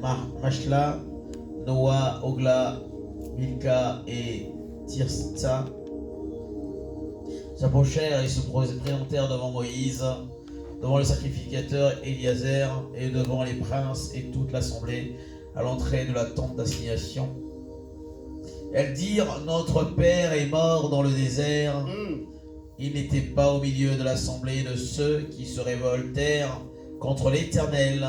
Machla, Noah, Ogla, Milka et Tirsa s'approchèrent et se présentèrent devant Moïse, devant le sacrificateur Éliazer et devant les princes et toute l'assemblée à l'entrée de la tente d'assignation. Elles dirent: Notre père est mort dans le désert. Il n'était pas au milieu de l'assemblée de ceux qui se révoltèrent contre l'Éternel,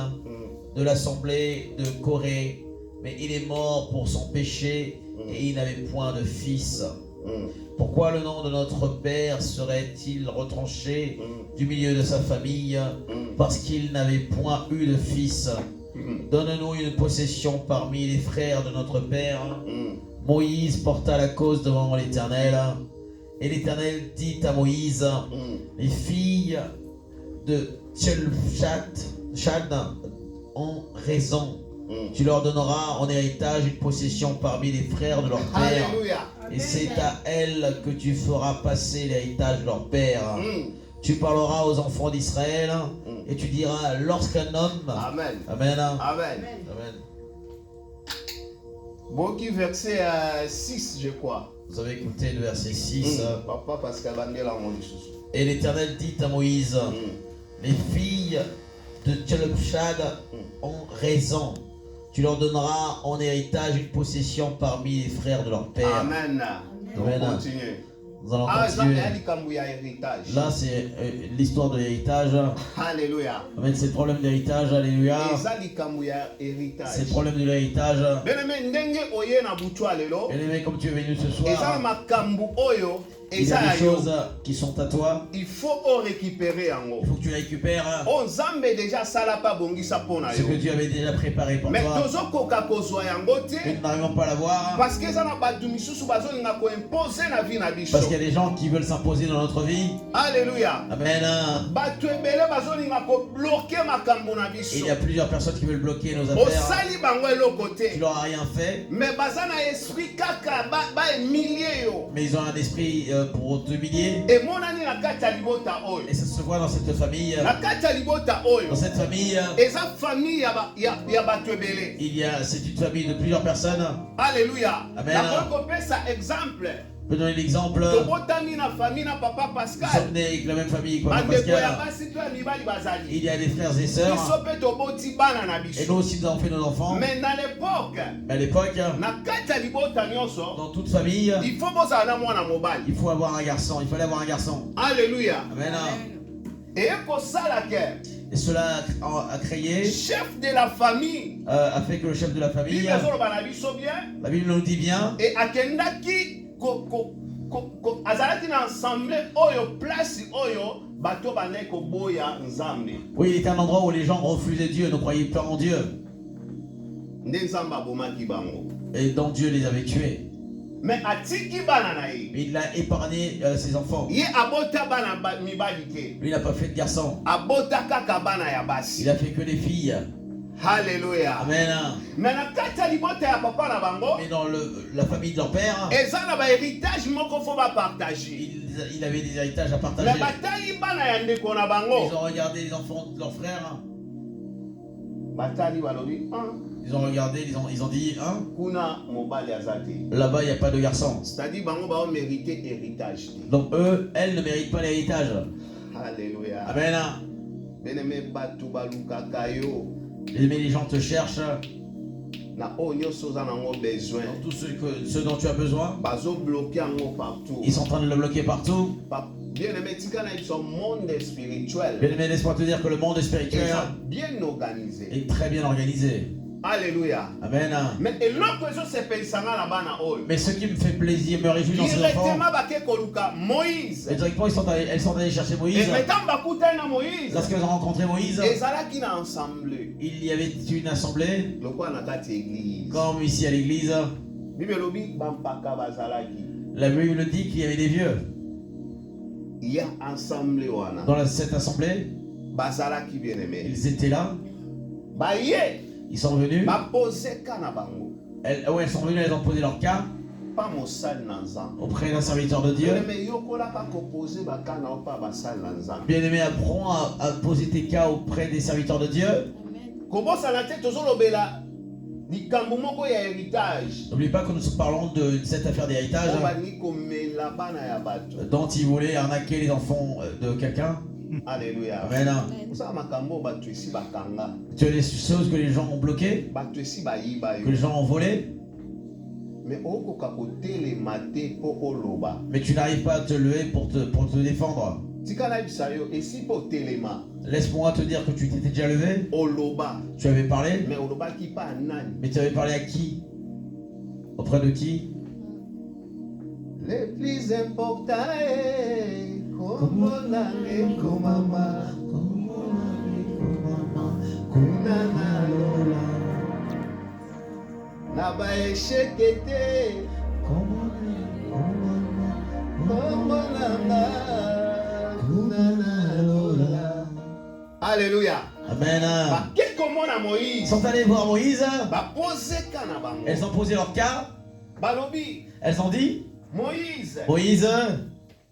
de l'assemblée de Corée, mais il est mort pour son péché et il n'avait point de fils. Pourquoi le nom de notre père serait-il retranché du milieu de sa famille, parce qu'il n'avait point eu de fils? Donne-nous une possession parmi les frères de notre père. Moïse porta la cause devant l'Éternel, et l'Éternel dit à Moïse: Les filles de Tchelchad ont raison. Tu leur donneras en héritage une possession parmi les frères de leur père. Alléluia. Et c'est à elles que tu feras passer l'héritage de leur père. Tu parleras aux enfants d'Israël et tu diras: lorsqu'un homme... Amen. Amen. Amen. Amen. Bon, qui verset 6, je crois. Vous avez écouté le verset 6. Papa, parce qu'elle va dire là, mon Jésus. Et l'Éternel dit à Moïse: Les filles de Tchelchad ont raison. Tu leur donneras en héritage une possession parmi les frères de leur père. Amen. On Amen. continue. Nous allons Ah, continuer. héritage. Là, c'est l'histoire de l'héritage. Alléluia. Amen. C'est le problème de l'héritage. Alléluia. Héritage. C'est le problème de l'héritage. Bien-aimé, ndenge oye na butwa lelo. Et les mecs, comme tu es venu ce Eza soir, makambu oyo. il y a Eza des yo. choses qui sont à toi. Il faut récupérer en haut. Il faut que tu récupères On zambe déjà salapa bongisa pona ce yo. que Dieu avait déjà préparé pour Mais toi. tozo koka kozwa yango Que te. nous n'arrivons pas à l'avoir. Parce que ça n'a pas de misusu bazolinga ko imposer na vie na biso. Parce qu'il y a des gens qui veulent s'imposer dans notre vie. Alléluia. Amen. Bato ebele bazolinga ko bloquer makambo na Et biso. il y a plusieurs personnes qui veulent bloquer nos affaires. Osali bango eloko Tu te. leur as rien fait, Mais bazana esprit kaka ba emilie yo. mais ils ont un esprit pour t'humilier. Emonani na kati ya libota oyo. Et ça se voit dans cette famille. Na kati ya libota oyo. Dans cette famille, Eza famille ya bato ebele. c'est une famille de plusieurs personnes. Alléluia. Amen. Na kopesa exemple. Je peux donner l'exemple. Tobotami na famille na papa Nous Pascal. sommes nés avec la même famille, quoi, Bandeko ya Pascal. basi to ya mibali bazali. Il y a des frères et sœurs. Biso pe toboti bana na Et biso. nous aussi, nous avons fait nos enfants. Mais dans l'époque, Mais à l'époque, na kati ya libota nyonso, dans toute famille, il faut bozala na mwana mobali. il faut avoir un garçon. Il fallait avoir un garçon. Alléluia. Amen. Et ekosala ke Et cela a créé, chef de la famille. a fait que le chef de la famille, Bible ezoloba na biso bien. la Bible nous dit bien, Et akendaki azalaki na ensemble oyo place oyo bato bandaki koboya nzambe. oui, il était un endroit où les gens refusaient Dieu, ne croyaient pas en Dieu. Nde nzambe abomaki bango. Et donc Dieu les avait tués. Mais atiki bana na ye. Mais il a épargné ses enfants. Ye abota bana mibali te. Lui, il n'a pas fait de garçon. Abota kaka bana ya basi. Il a fait que des filles. Alléluia. Amen. Mais na kati ya libota ya papa na bango, Mais dans la famille de leur père, eza na ba héritage moko faut ba partager. il avait des héritages à partager. Mais batali bana ya ndeko na Ils bango. ont regardé les enfants de leurs frères. Batali balobi, Ils ont regardé, ils ont dit, hein, kuna mobali azate. là-bas, il n'y a pas de garçon. C'est-à-dire bango ba mériter héritage te. Donc eux, elles ne méritent pas l'héritage. Alléluia. Amen. Beneme batu balukaka yo. Mais les gens te cherchent Na onyo soza nango besoin. dans tout ce dont tu as besoin. Bazo bloquer yango partout. Ils sont en train de le bloquer partout. Bien aimé, tika na son monde spirituel. Bien aimé, laisse-moi te dire que le monde spirituel Bien organisé. est très bien organisé. Alléluia. Amen. Mais eloko ezo sepelisa na bana oyo. Mais ce qui me fait plaisir, me réjouit dans ces enfants, Directement bake koluka Moïse. et directement elles sont allées chercher Et Moïse. maintenant bakutana na Moïse. Lorsqu'elles ont rencontré Moïse, Ezalaki na ensemble. il y avait une assemblée, Lokwa na kati église. comme ici à l'église. Bible lobi bampaka bazalaki. La Bible dit qu'il y avait des vieux Il y a ensemble wana. dans cette assemblée. Bazalaki bien aimé. Ils étaient là, Baye ils sont venus. ba poser kana bango. Elles sont venues, elles ont posé leur cas Pas mosal na nzambe. auprès d'un serviteur de Dieu. Mais yokola pa ko poser bakana pa basal na nzambe. Bien-aimé, apprends à poser tes cas auprès des serviteurs de Dieu. Kobosa na te tozolobela likambo moko ya héritage N'oublie pas que nous parlons de cette affaire d'héritage oyo balingi komela bana ya bato. dont il voulait arnaquer les enfants de quelqu'un. Alléluia. Amen. osala makambo oyo bato esi bakanga, Tu as des choses que les gens ont bloquées, bato esi bayiba que yo, les gens ont volées, mais okoka kotelema te mpo oloba. mais tu n'arrives pas à te lever pour te défendre. Tika nayebisa yo esi mpo otelema Laisse-moi te dire que tu t'étais déjà levé, oloba, tu avais parlé, mais olobaki pa nani? mais tu avais parlé à qui? Auprès de qui? Le plus important est kombo nange komama kuna nalola na baesheke te kombo nanga kuna nalola. Alléluia. Amen. Bake komona Ils Moïse sont allés voir Moïse, bapozeka na bango elles ont posé leur cas, balobi elles ont dit, Moïse Moïse,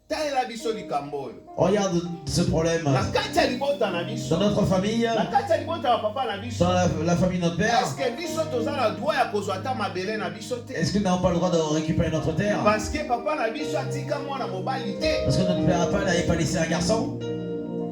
talela biso likambo oyo regarde ce problème na kati ya libota na biso, dans notre famille, na kati ya libota ya papa na biso. dans la famille de notre père. Est-ce que biso toza na droit ya kozwa ata mabele na biso te? Est-ce que nous n'avons pas le droit de récupérer notre terre? Parce que papa na biso atika mwana mobali te, Parce que notre père n'avait pas laissé un garçon.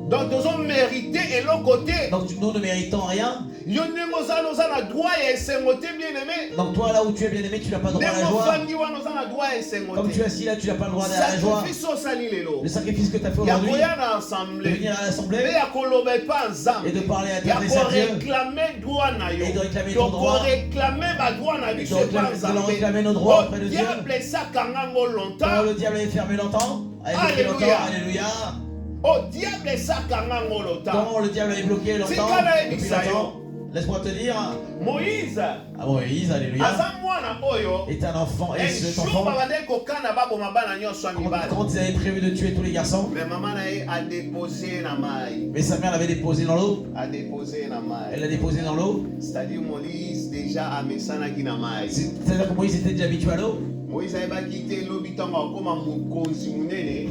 donc tozo mérité eloko te. Donc nous ne méritons rien. Yo ndenge oza na droit ya esengo te, bien aimé. Donc toi là où tu es bien aimé, tu n'as pas le droit à la Ndenge joie. ofandi wana oza na droit ya esengo Comme tu es te. assis là, tu n'as pas le droit à la joie. Sacrifice osali lelo Le sacrifice que tu as fait ya aujourd'hui, koya na de assemblée venir à mpe l'assemblée ya koloba epa nzambe et de parler à ya t'adresser à Dieu, koréclame droit na yo, et de réclamer ton droit, tokoréclame badroit na biso epa de leur réclamer nzambe. nos droits O auprès de Dieu. diable esakanga ngo Quand longtemps, le diable est fermé longtemps, a été bloqué longtemps, Alléluia. alléluia. o diable esakanga ngo longtemps. Quand le diable est bloqué longtemps, depuis longtemps, laisse-moi te dire, Moïse Moïse, alléluia, aza mwana oyo est un enfant, et cet ejour enfant, babandaki kokana baboma bana nyonso ya mibali, quand ils avaient prévu de tuer tous les garçons, mais mama na ye adepose na mai, mais sa mère l'avait déposé dans l'eau, adepose na elle mai, l'a déposé dans l'eau, c'est-à-dire Moïse déjà amesanaki na mai. c'est-à-dire que Moïse était déjà habitué à l'eau. Moïse ayebaki te elobi ntango akoma mokonzi monene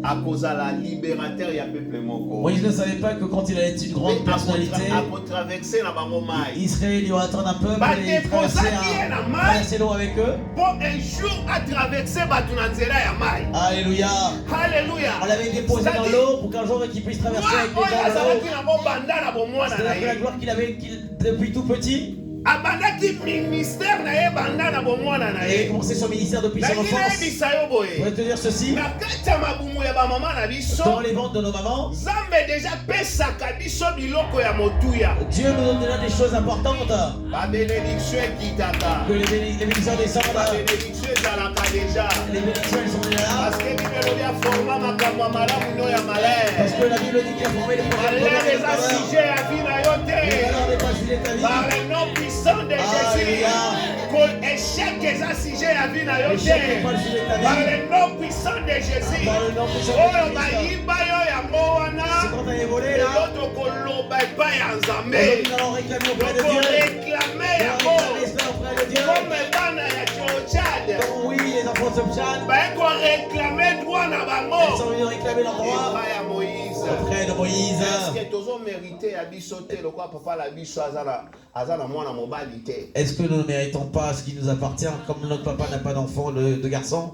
akozala libérateur ya peuple moko, Moïse ne savait pas que quand il allait être une grande personnalité, akotraverse na bango mai Israël irait attendre un peuple et traverser l'eau avec eux. mpo un jour atraverse bato na nzela ya mai. Alléluia. Alléluia. On l'avait déposé dans l'eau pour qu'un jour qu'il puisse traverser avec les oyo gens azalaki dans l'eau. nango banda na bomwana na C'est-à-dire que la ye, gloire qu'il avait depuis tout petit, abandaki ministère na ye banda na bomwana na il avait ye. commencé son ministère depuis son Nalingi enfance. nayebisa yo Je boye, voudrais te dire ceci, na kati ya mabumu ya bamama na biso, dans les ventres de nos mamans, nzambe deja pesaka biso biloko ya motuya. Dieu nous donne déjà des choses importantes, Babénédiction ekitaka, que les bénédictions descendent, babénédiction ezalaka deja, les bénédictions elles sont déjà là, parce que bibelo ya forma makambo ya malamu no ya parce malere. que la Bible dit qu'il a formé les projets de Malere bonheur et de eza malheur. sujet ya vie na yo Le te. malheur n'est pas sujet de ta vie. Par le nom puissant de Jésus, Alléluia. échec eza sujet ya vie na yo L'échec n'est pas te. le sujet de ta Par vie. le nom puissant de Jésus, Par le nom puissant oyo de Christ. bayiba yo yango C'est wana, quand t'as volé lelo là, tokoloba epai ya nzambe, aujourd'hui nous allons réclamer auprès de Dieu. tokoreklame Nous yango allons réclamer cela auprès de Dieu. comme bana ya Tchad. Donc oui, les enfants de Sobchan, baye koreklame droit na ils bango sont venus réclamer leur droit epai ya Moïse. auprès de Moïse. Est-ce que tozo mérité ya biso te lokwa papa la biso aza na mwana mobali te? Est-ce que nous ne méritons pas ce qui nous appartient, comme notre papa n'a pas d'enfant, de garçon?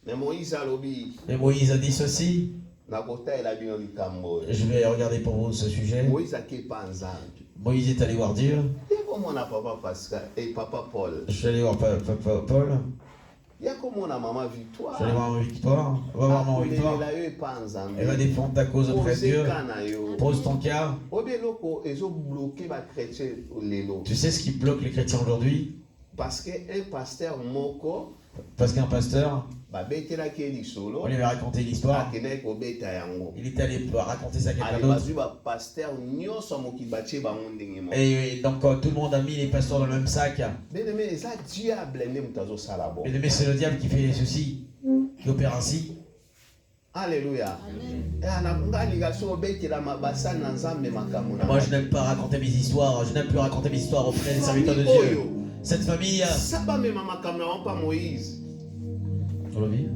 Mais Moïse alobi Et Moïse a dit ceci. nakotaela bino likambo. Je vais regarder pour vous ce sujet. Moïse akepa nzambe. Moïse est allé voir Dieu. Yakomona papa Pascal et papa Paul. Je suis allé voir Papa Paul. Yakomona mama Je suis allé Victoire. voir Maman Victoire. Va voir Maman Victoire. Akolela yo epa nzambe. Elle va défendre ta cause auprès de Dieu. Ozeka na yo. Pose ton cas. Obi eloko ezobloke bakretien lelo. Tu sais ce qui bloque les chrétiens aujourd'hui? Parce que un pasteur moko Parce qu'un pasteur, babetelaki ye on lisolo lui avait raconté l'histoire. akendaki kobeta yango. Il était allé raconter ça à quelqu'un Ale d'autre. bazwi bapasteur nyonso ya mokili batie bango ndenge moko. Et donc tout le monde a mis les pasteurs dans le même sac. Bien-aimé, eza diable nde moto azosala bo. Mais c'est le diable qui fait ceci, qui opère ainsi. Alléluia. Nga linga so obetelama basali na nzambe makambo na Moi je n'aime pas raconter mes histoires, je n'aime plus raconter mes histoires auprès des serviteurs de Dieu. Cette famille, sa bamema makambo na bango mpa Moïse. on l'a vu?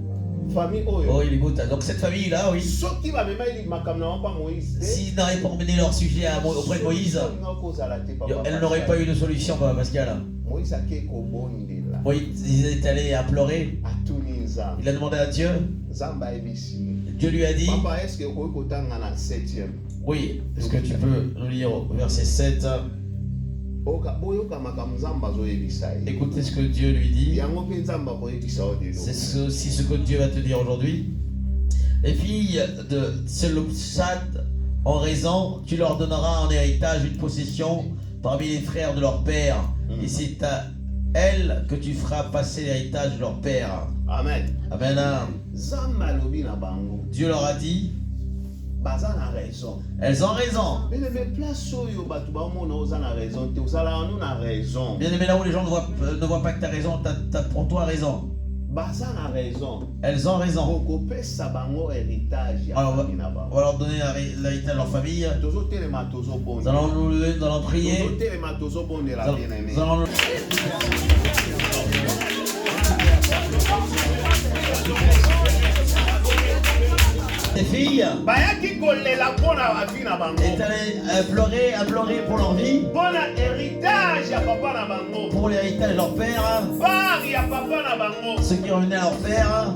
famille Oh, oyo il est beau. Donc cette famille-là, oui. soki bamema makambo na bango Moïse S'ils n'avaient pas emmené leur sujet auprès de Moïse, elle n'aurait pas eu de solution, Papa Pascal. Moïse ake kobondela Moïse, il est allé à pleurer. atuni nzambe Il a demandé à Dieu. nzambe ayebisi Dieu lui a dit, papa est-ce que okoki kotanga na 7e oui, est-ce que tu peux nous lire au verset 7? boyoka makambo nzambe azoyebisa ye Écoutez ce que Dieu lui dit. yango mpe nzambe akoyebisa yo lelo C'est aussi ce que Dieu va te dire aujourd'hui. Les filles de Selopsad ont raison, tu leur donneras en héritage une possession parmi les frères de leur père. Et c'est à elles que tu feras passer l'héritage de leur père. amen Amen. nzambe alobi na bango Dieu leur a dit, baza na raison elles ont raison. mais place oyo bato bamona oza na raison te ozalaka no na raison Bien aimé, là où les gens ne voient pas que tu as raison, pour toi raison. baza na raison Elles ont raison. okopesa bango héritage ya Alors, famille na on bango va leur donner l'héritage de leur famille. tozotelema Nous tozobondela allons prier. tozotelema tozobondela bien aimé Nous allons les filles bayaki kolela mpona bavi na bango est allé à pleurer pour leur vie, mpona héritage ya papa na bango pour l'héritage de leur père, part ya papa na bango ceux qui revenaient à leur père.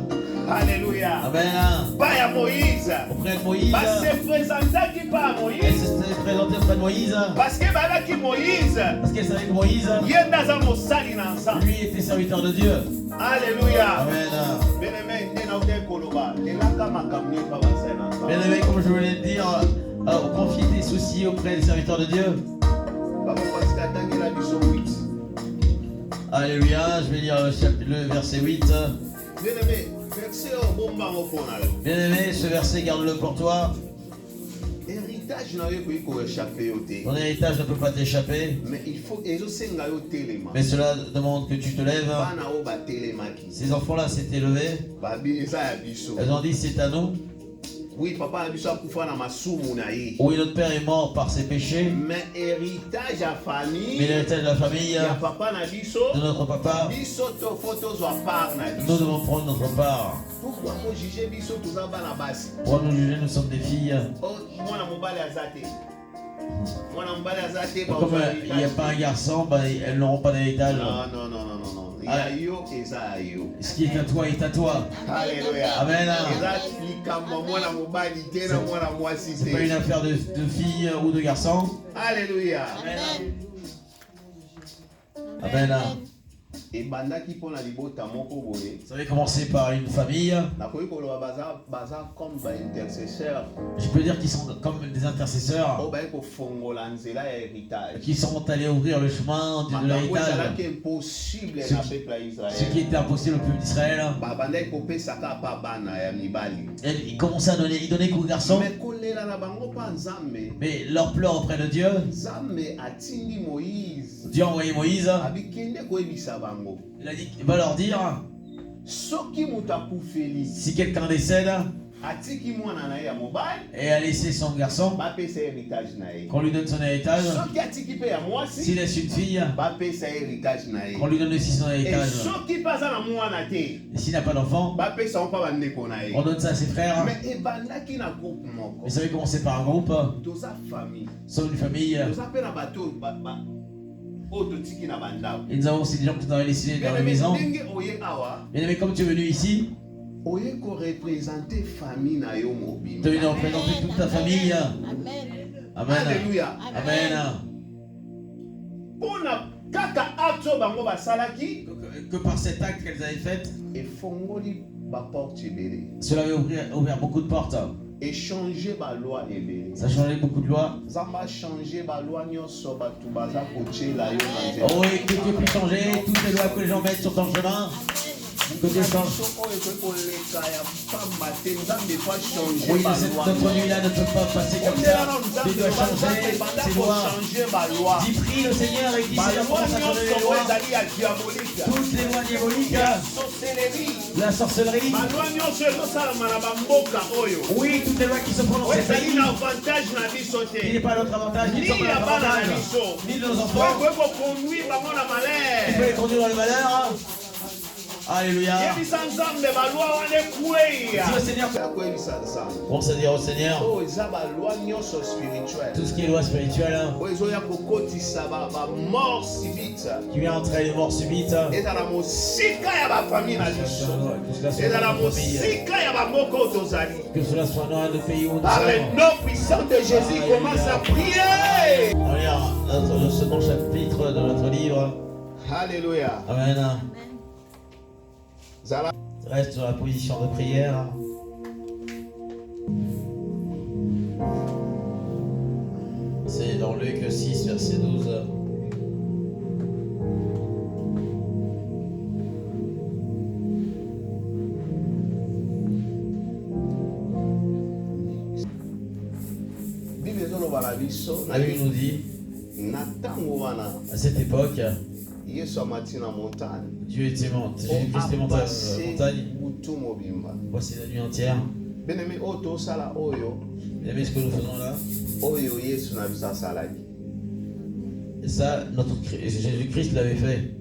alleluya Amen. pa ya moïse Auprès de Moïse, base présentaki pa ya elle moïse s'est présentée auprès de Moïse parce que bayaki moïse parce qu'elle savait que Moïse, ye nde aza mosali na nzambe lui, était serviteur de Dieu. alleluya Amen. bien-aimé nde nautaki koloba lelaka makambo nyonso pa basali na nzambe Bien aimé, comme je voulais le dire, confier tes soucis auprès des serviteurs de Dieu. papa pasika atangela biso 8 Alléluia, je vais lire le verset 8. bien-aimé verset oyo bombango mpona yo Bien aimé, ce verset, garde-le pour toi. héritage na yo ekoki koéchappe yo te Ton héritage ne peut pas t'échapper, mais il faut ezosenga yo telema mais cela demande que tu te lèves. bana oyo batelemaki Ces enfants-là s'étaient levés. babi eza ya biso Elles ont dit, c'est à nous. oui papa na biso akufa na masumu na ye Oui, notre père est mort par ses péchés, mais héritage ya mais famille l'héritage de la famille ya papa na biso de notre papa, biso tofo tozwa part na nous biso devons prendre notre part. pourquoi kojuge biso toza bana basi Pour nous juger, nous sommes des filles. mwana mobali aza te mwana mobali aza te Comme il n'y a pas un garçon, bah, elles n'auront pas d'héritage. non ya yo eza ya yo Ce qui est à toi est à toi. Alléluia. Amen. eza likambo mwana mobali te na mwana mwasi C'est pas une te affaire de fille ou de garçon. Alléluia. Amen. ebandaki mpona libota moko boye Vous avez commencé par une famille. nakoki koloba baza comme baintercesseur Je peux dire qu'ils sont comme des intercesseurs oyo baye kofongola nzela ya héritage qui sont allés ouvrir le chemin de makambo l'héritage. ezalaki impossible na peuple ya Ce qui israel était impossible au peuple d'Israël. babandaki kopesaka pa bana ya mibali Ils commençaient à donner, ils donnaient qu'aux garçons. me kolela na bango mpa nzambe Mais leur pleurs auprès de Dieu. nzambe atindi moïse Dieu a envoyé Moïse. abikende koyebisa bango Il a dit, il va leur dire, soki moto akufeli si quelqu'un décède atiki mwana na ye ya mobali et a laissé son garçon, bapesa héritage na ye qu'on lui donne son héritage. soki atiki mpe ya S'il mwasi laisse une fille, bapesa ye héritage na ye qu'on lui donne aussi son e héritage. soki mpe aza na mwana te Et s'il n'a pas d'enfant, bapesa ngo mpa bandeko na ye on donne ça à ses frères. mais ebandaki na groupe moko Mais ça avait commencé par un groupe, toza famille sommes une famille. toza mpe na bato oyo totiki na bandako Et nous avons aussi des gens qui nous ont laissés dans la maison. ndenge oye awa Bien aimé, comme tu es venu ici, oye korepresente famille na yo tu mobimba es venu représenter toute ta famille. Amen. alleluya Amen. mpona kaka acte oyo bango basalaki Que par cet acte qu'elles avaient fait, efongoli baporte ebele cela avait ouvert beaucoup de portes. échanger baloi ebele Ça a changé beaucoup de lois. nzambe achange baloi nyonso bato baza kotiela yo na nzela Oh, et que Dieu puisse changer toutes les lois que les gens mettent sur ton chemin. Que Dieu change. so oyo ekoki koleka ya pamba te nzambe po achange Oui, baloi notre nuit-là ne peut pas passer comme ondela ça. na Dieu nzambe doit changer ebanda ses lois. kochange baloi Dis prie le Seigneur et dis Seigneur, baloi commence à changer nyonso les oyo lois. ezali ya diabolike Toutes les lois diaboliques, ya sorcellerie la sorcellerie. baloi nyonso ezosalama na bamboka oyo Oui, toutes les lois qui se prennent dans oyo ces ezali pays. na avantage na biso Il te n'est pas notre avantage, ni ni notre ya bana na avantage, biso ni de nos oyo enfants. ekoki koconduire bango na Il peut les malheur conduire dans le malheur. Alléluia. Yebisa nzambe balwa wana ekweya. Dis au Seigneur, Akoyebisa nzambe. commence à dire au Seigneur Oh, eza balwa nyonso spirituel. tout ce qui est loi spirituelle hein, oyo ezoya kokotisa bamort subite qui vient entraîner les morts subites. ezala mosika ya bafamille na biso Que cela soit ezala dans notre famille, mosika ya bamboka oyo tozali. que cela soit dans le pays où nous Par le sommes. nom puissant de Jésus, commence à prier. On lire le second chapitre de notre livre. Alléluia. Amen. Zala. Reste sur la position de prière. C'est dans Luc 6, verset 12. Bible ezoloba na biso La Bible nous dit, na ntango wana à cette époque, Yesu amati na montagne Dieu était monté, Jésus-Christ est monté à la montagne. butu mobimba. Voici la nuit entière. Bien-aimé oyo tosala oyo Vous aimez ce que nous faisons là? oyo Yesu na biso asalaki. Et ça, Jésus-Christ l'avait fait.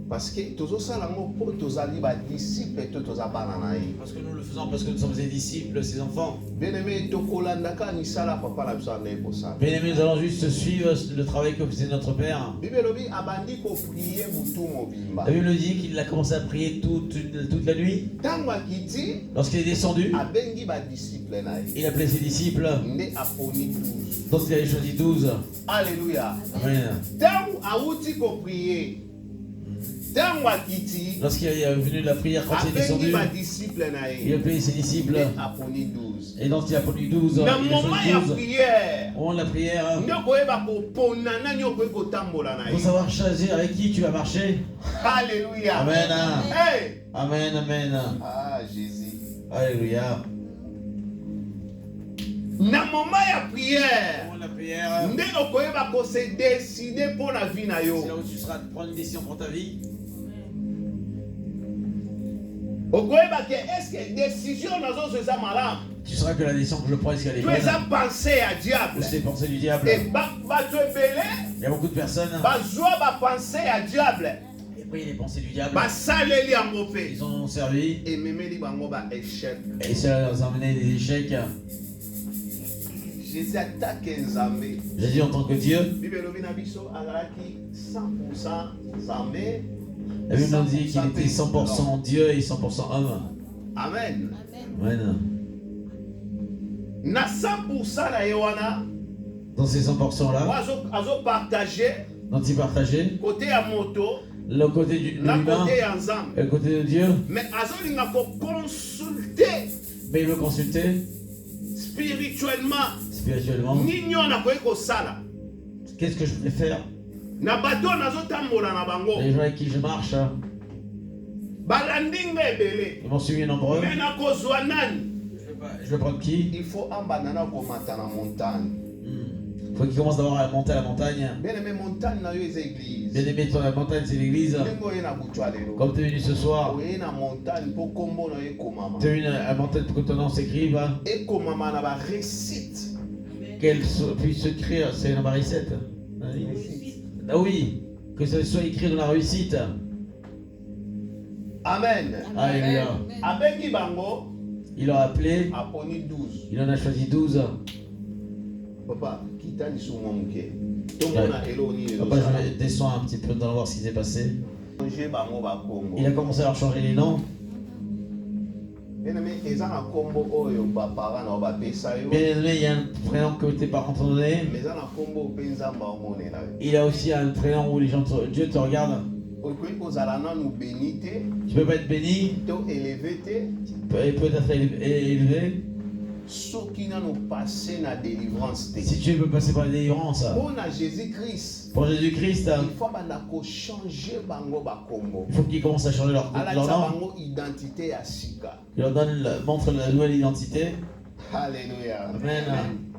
Parce que tozosala yango mpo tozali badisiple to toza bana na ye. Parce que nous le faisons parce que nous sommes des disciples, ses enfants. Bien-aimé tokolandaka misala papa na biso andei kosala. Bien aimés, nous allons juste suivre le travail que faisait notre Père. Bible elobi abandi koprie butu mobimba. La Bible dit qu'il a commencé à prier toute la nuit. Ntango akiti Lorsqu'il est descendu, abengi badisiple na ye il appelait ses disciples, nde aponi 12. dont il avait choisi 12. Alléluia. Amen. Ntango awuti koprie ntango akiti Lorsqu'il est venu de la prière, quand il est abengi descendu, badisiple na il ye appelait ses disciples. nde aponi 12. Et donc il a pris 12. Na Il a moment choisi ya 12. prière Au moment de la prière, nde okoyeba kopona nani okoki kotambola na il faut ye. savoir choisir avec qui tu vas marcher. Alléluia. Amen. Hey! Amen, amen. Ah, Jésus. Alléluia. Na moment ya prière Au moment de la prière, nde okoyeba kose décider mpo na vie na c'est là yo. où tu seras de prendre une décision pour ta vie. Okoyeba ke eske décision nazozo eza malamu Tu sauras que la décision que je prends, est-ce qu'elle est to bonne eza pensée ya ou diable. c'est les pensées du diable. Et bato ebele Il y a beaucoup de personnes bazwa bapensée ya diable qui ont pris les pensées du diable. basaleli yango mpe Ils en ont servi ememeli bango baéchec. et cela leur a amené des échecs. Jésus atake nzambe. Jésus en tant que Dieu, Bible elobi na biso azalaki 100% nzambe. la Bible nous dit qu'il était 100% Dieu et 100% homme. Amen. Amen. Na 100% na ye wana Dans ces 100% là, azopartage dont il partageait côté ya moto le côté de na l'humain côté ya nzambe. et le côté de Dieu, Mais azolinga koconsulte mais il veut consulter spirituellement spirituellement. nini oyo nakoki kosala Qu'est-ce que je préfère? na bato oyo nazotambola na bango Les gens avec qui je marche, balandi nga ebele ils m'ont suivi nombreux. me nakozwa nani. Je vais prendre qui? Il faut ambanda na komata na montagne. Il faut qu'il commence d'abord à monter à la montagne. Bien aimé montagne na yo eza église. Bien aimé, toi, la montagne, c'est l'église. Ndenge oye na butu ya lelo Comme tu es venu ce soir, oye na montagne mpo kombo na yo ekomama tu es venu à la montagne pour que ton nom s'écrive, ekomama na barécite. qu'elle puisse s'écrire, c'est dans ma recette. Ah oui, que ça soit écrit dans la réussite. Amen. Alléluia. Abengi bango Il a appelé, aponi 12. il en a choisi 12. Papa kita lisu mwa moke tomona eloni Papa, je descends un petit peu dans voir ce qui s'est passé. elonge bango bakombo. Il a commencé à leur changer les noms. Bien aimé eza na kombo oyo bapara na bapesa yo Bien aimé, il y a un prénom que tes parents t'ont donné. mais eza na kombo mpe nzambe aomonela yo. Il y a aussi un prénom où les gens, Dieu te regarde. okoki kozala nanu béni te Tu peux pas être béni, to élevé te peut-être élevé, soki nanu passe na délivrance te. si tu peux passer par la délivrance. mpona Jésus-Christ Pour Jésus-Christ, il faut banda kochanger bango bakombo il faut qu'ils commencent à changer leur alakisa nom. bango identité ya sika. Il leur montre la nouvelle identité. Alléluia. Amen.